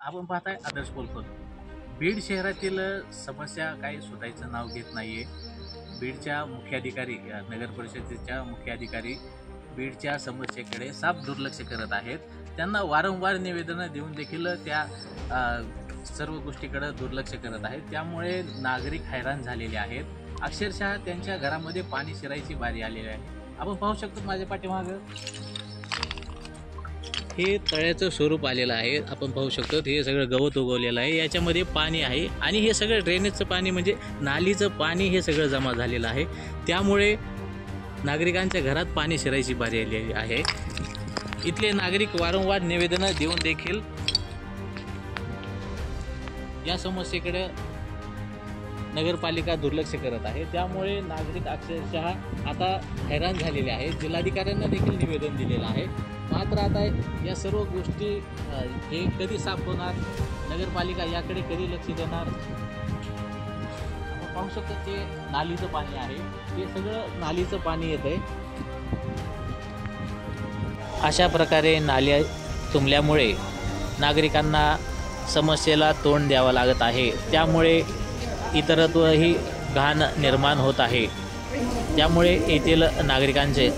आपण पाहताय आदर्श बोलतो. बीड शहरातील समस्या काही सुटायचं नाव घेत नाहीये. बीडच्या मुख्याधिकारी नगर परिषदेच्या मुख्याधिकारी बीडच्या समस्येकडे साफ दुर्लक्ष करत आहेत. त्यांना वारंवार निवेदनं देऊन देखील त्या सर्व गोष्टीकडे दुर्लक्ष करत आहेत. त्यामुळे नागरिक हैराण झालेले आहेत. अक्षरशः त्यांच्या घरामध्ये पाणी शिरायची बारी आलेली आहे. आपण पाहू शकतो माझ्या पाठीमागं हे तळ्याचं स्वरूप आलेलं आहे. आपण पाहू शकतो हे सगळं गवत उगवलेलं आहे. याच्यामध्ये पाणी आहे आणि हे सगळं ड्रेनेजचं पाणी म्हणजे नालीचं पाणी हे सगळं जमा झालेलं आहे. त्यामुळे नागरिकांच्या घरात पाणी शिरायची बारी आलेली आहे. इथले नागरिक वारंवार निवेदनं देऊन देखील या समस्येकडे नगरपालिका दुर्लक्ष करत आहे. त्यामुळे नागरिक अक्षरशः आता हैराण झालेले आहेत. जिल्हाधिकाऱ्यांना देखील निवेदन दिलेलं आहे. मात्र आता या सर्व गोष्टी हे कधी साफ होणार, नगरपालिका याकडे कधी लक्ष देणार. आपण पाहू शकतो ते नालीचं पाणी आहे. ते सगळं नालीचं पाणी येत आहे. अशा प्रकारे नाल्या तुंबल्यामुळे नागरिकांना समस्येला तोंड द्यावं लागत आहे. त्यामुळे इतरत्वही घाण निर्माण होत आहे. त्यामुळे येथील नागरिकांचे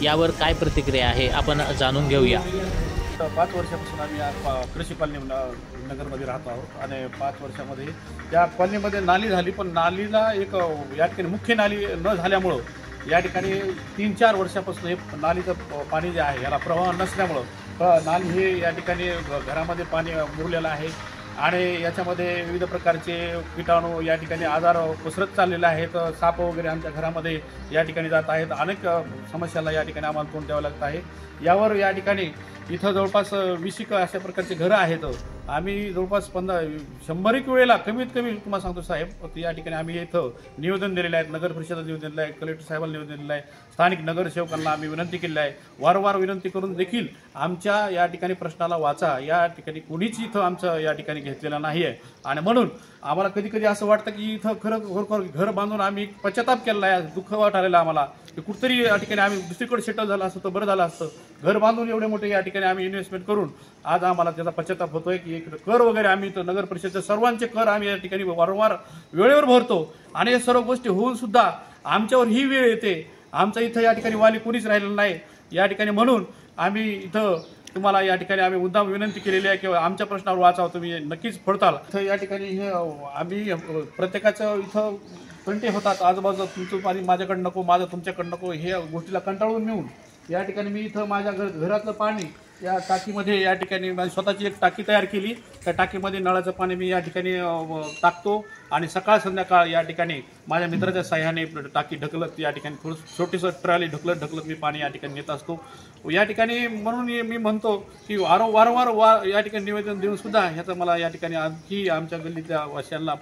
यावर काय प्रतिक्रिया आहे आपण जाणून घेऊया. 5 वर्षापासून आम्ही कृषी कॉलनी नगरमध्ये राहतो आहोत आणि 5 वर्षामध्ये या कॉलनीमध्ये नाली झाली, पण नालीला एक या ठिकाणी मुख्य नाली न झाल्यामुळं या ठिकाणी 3-4 वर्षापासून हे नालीचं पाणी जे आहे याला प्रवाह नसल्यामुळं नाली हे या ठिकाणी घरामध्ये पाणी मुरलेलं आहे आणि याच्यामध्ये विविध प्रकारचे कीटाणू या ठिकाणी आजार पसरत चाललेले आहेत. साप वगैरे आमच्या घरामध्ये या ठिकाणी जात आहेत. अनेक समस्याला या ठिकाणी आम्हाला तोंड द्यावं लागतं आहे. यावर या ठिकाणी इथं जवळपास 20 अशा प्रकारचे घरं आहेत. आम्ही जवळपास 100 वेळेला कमीत कमी तुम्हाला सांगतो साहेब, या ठिकाणी आम्ही इथं निवेदन दिलेलं आहे. नगर परिषदेला निवेदन दिलेलं आहे, कलेक्टर साहेबांना निवेदन दिलेलं आहे, स्थानिक नगरसेवकांना आम्ही विनंती केली आहे. वारंवार विनंती करून देखील आमच्या या ठिकाणी प्रश्नाला वाचा या ठिकाणी कोणीच इथं आमचं या ठिकाणी घेतलेलं नाही आहे. आणि म्हणून आम्हाला कधी कधी असं वाटतं की इथं खरोखर घर बांधून आम्ही पश्चाताप केलेला आहे. दुःख वाटायला आम्हाला की कुठतरी या ठिकाणी आम्ही दुसरीकडे सेटल झालं असतं तर बरं झालं असतं. घर बांधून एवढे मोठे या ठिकाणी आम्ही इन्व्हेस्टमेंट करून आज आम्हाला त्याचा पश्चाताप होतोय की एक कर वगैरे आम्ही तर नगर परिषदेचे सर्वांचे कर आम्ही या ठिकाणी वारंवार वेळेवर भरतो आणि या सर्व गोष्टी होऊन सुद्धा आमच्यावर ही वेळ येते. आमचा इथं या ठिकाणी वाली कोणीच राहिलेलं नाही या ठिकाणी. म्हणून आम्ही इथं तुम्हाला या ठिकाणी आम्ही मुद्दाम विनंती केलेली आहे की आमच्या प्रश्नावर वाचावं, तुम्ही नक्कीच पडताल. इथं या ठिकाणी हे आम्ही प्रत्येकाचं इथं तंटे होतात. आजूबाजूला तुमचं पाणी माझ्याकडं नको, माझं तुमच्याकडं नको, हे गोष्टीला कंटाळून नेऊन या ठिकाणी मी इथं माझ्या घरातलं पाणी या टाकीमध्ये या ठिकाणी माझी स्वतःची एक टाकी तयार केली. त्या टाकीमध्ये नळाचं पाणी मी या ठिकाणी टाकतो आणि सकाळ संध्याकाळ या ठिकाणी माझ्या मित्राच्या साह्याने टाकी ढकलत या ठिकाणी थोडं छोटीसं ट्रॉली ढकलत मी पाणी या ठिकाणी नेत असतो या ठिकाणी. म्हणून मी म्हणतो की वारंवार या ठिकाणी निवेदन देऊन सुद्धा ह्याचा मला या ठिकाणी आणखी आमच्या गल्लीतल्या वाशांना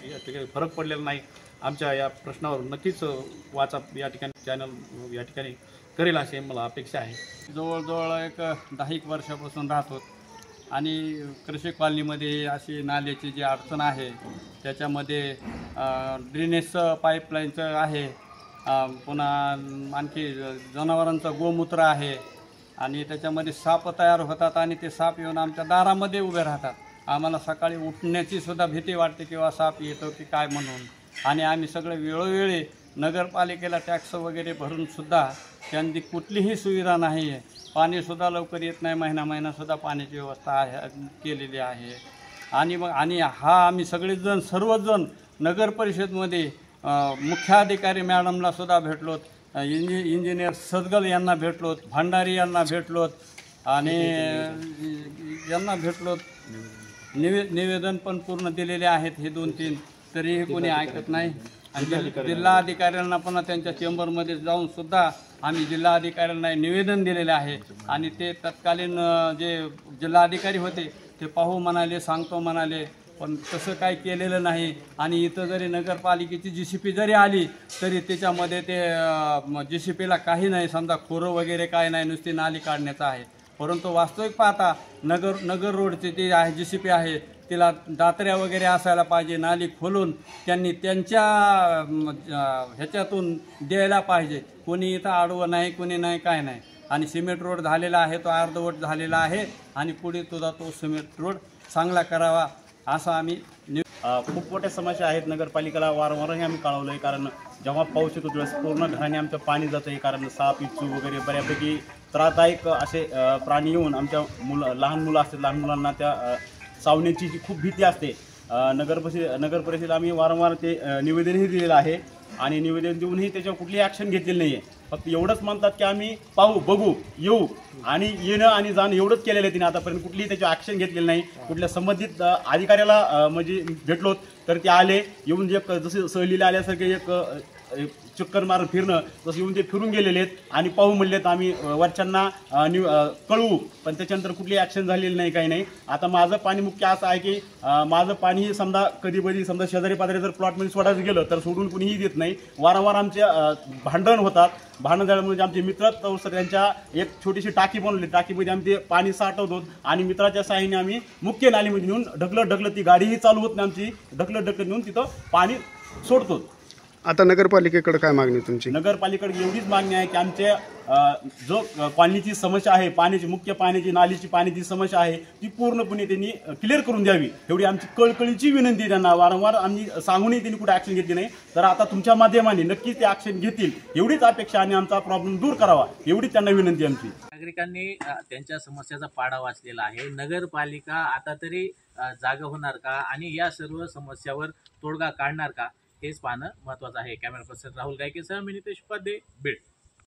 या ठिकाणी फरक पडलेला नाही. आमच्या या प्रश्नावर नक्कीच वाचा या ठिकाणी चॅनल या ठिकाणी करेल अशी मला अपेक्षा आहे. जवळजवळ एक 10 वर्षापासून राहतो आणि कृषी कॉलनीमध्ये अशी नाल्याची जी अडचण आहे त्याच्यामध्ये ड्रेनेजचं पाईपलाईनचं आहे, पुन्हा आणखी जनावरांचं गोमूत्र आहे आणि त्याच्यामध्ये साप तयार होतात आणि ते साप येऊन आमच्या दारामध्ये उभे राहतात. आम्हाला सकाळी उठण्याची सुद्धा भीती वाटते किंवा साप येतो की काय म्हणून. आणि आम्ही सगळे वेळोवेळी नगरपालिकेला टॅक्स वगैरे भरून सुद्धा त्यांची कुठलीही सुविधा नाही आहे. पाणीसुद्धा लवकर येत नाही. महिनासुद्धा पाण्याची व्यवस्था आहे केलेली आहे. आणि आम्ही सगळेजण सर्वजण नगर परिषदमध्ये मुख्याधिकारी मॅडमला सुद्धा भेटलोत, इंजिनियर सदगल यांना भेटलोत, भंडारी यांना भेटलोत आणि यांना भेटलोत. निवेदन पण पूर्ण दिलेले आहेत हे 2-3, तरीही कोणी ऐकत नाही. आणि जिल्हाधिकाऱ्यांना पण त्यांच्या चेंबरमध्ये जाऊन सुद्धा आम्ही जिल्हाधिकाऱ्यांना निवेदन दिलेले आहे आणि ते तत्कालीन जे जिल्हाधिकारी होते ते पाहू म्हणाले, सांगतो म्हणाले, पण तसं काही केलेलं नाही. आणि इथं जरी नगरपालिकेची JCP जरी आली तरी त्याच्यामध्ये ते JCPला काही नाही, समजा खोरं वगैरे काय नाही, नुसती नाली काढण्याचं आहे. परंतु वास्तविक पाहता नगर रोडचे जे आहे JCP आहे तिला दातऱ्या वगैरे असायला पाहिजे. नाली खोलून त्यांनी त्यांच्या ह्याच्यातून द्यायला पाहिजे. कोणी इथं आडवं नाही, कोणी नाही, काय नाही. आणि सिमेंट रोड झालेला आहे तो अर्धवट झालेला आहे आणि पुढे सुद्धा तो सिमेंट रोड चांगला करावा असं आम्ही खूप मोठ्या समस्या आहेत. नगरपालिकेला वारंवारही आम्ही कळवलं आहे, कारण जेव्हा पाऊस येतो त्यावेळेस पूर्ण घराने आमचं पाणी जातं आहे. कारण साप, इच्छू वगैरे बऱ्यापैकी त्रासदायक असे प्राणी येऊन आमच्या लहान मुलं असतात, लहान मुलांना त्या चावण्याची जी खूप भीती असते. नगर परिषदेला आम्ही वारंवार ते निवेदनही दिलेलं आहे आणि निवेदन देऊनही त्याच्यावर कुठलीही ॲक्शन घेतलेली नाही आहे. फक्त एवढंच म्हणतात की आम्ही पाहू, बघू, येऊ आणि येणं आणि जाणं एवढंच केलेलं आहे. तिने आतापर्यंत कुठलीही त्याच्यावर ॲक्शन घेतलेली नाही. कुठल्या संबंधित अधिकाऱ्याला म्हणजे भेटलो तर ते आले, येऊन जे जसे सहलीला आल्यासारखे एक चक्कर मारून फिरणं तसं येऊन ते फिरून गेलेले आहेत आणि पाहू म्हणलेत आम्ही वरच्यांना कळवू, पण त्याच्यानंतर कुठली ॲक्शन झालेली नाही, काही नाही. आता माझं पाणी मुख्य असं आहे की माझं पाणी समजा कधी समजा शेजारी पाजारी जर प्लॉटमध्ये सोडायचं गेलं तर सोडून कुणीही देत नाही. वारंवार आमचे भांडण होतात. भांडण झाल्यामुळे आमचे मित्र त्यांच्या एक छोटीशी टाकी बनवली, टाकीमध्ये आम्ही ते पाणी साठवतो आणि मित्राच्या साहाय्याने आम्ही मुख्य नालीमध्ये नेऊन ढकलत ती गाडीही चालू होत नाही आमची, ढकलत नेऊन तिथं पाणी सोडतो. आता नगरपालिकेकडे काय मागणी तुमची? नगरपालिकेकडे एवढीच मागणी आहे की आमच्या जो कॉलनीची समस्या आहे, पाण्याची मुख्य पाण्याची नालीची पाण्याची समस्या आहे ती पूर्णपणे त्यांनी क्लिअर करून द्यावी, एवढी आमची कळकळीची विनंती आहे त्यांना. वारंवार आम्ही सांगूनही त्यांनी कुठे ॲक्शन घेतली नाही. तर आता तुमच्या माध्यमाने नक्कीच ते ॲक्शन घेतील एवढीच अपेक्षा आणि आमचा प्रॉब्लेम दूर करावा एवढीच त्यांना विनंती आमची. नागरिकांनी त्यांच्या समस्याचा पाडा वाचलेला आहे. नगरपालिका आता तरी जागा होणार का आणि या सर्व समस्यावर तोडगा काढणार का हेच पाहणं महत्त्वाचं आहे. कॅमेरा पर्सन राहुल गायकेसह मी नितेश उपाध्ये, बीड.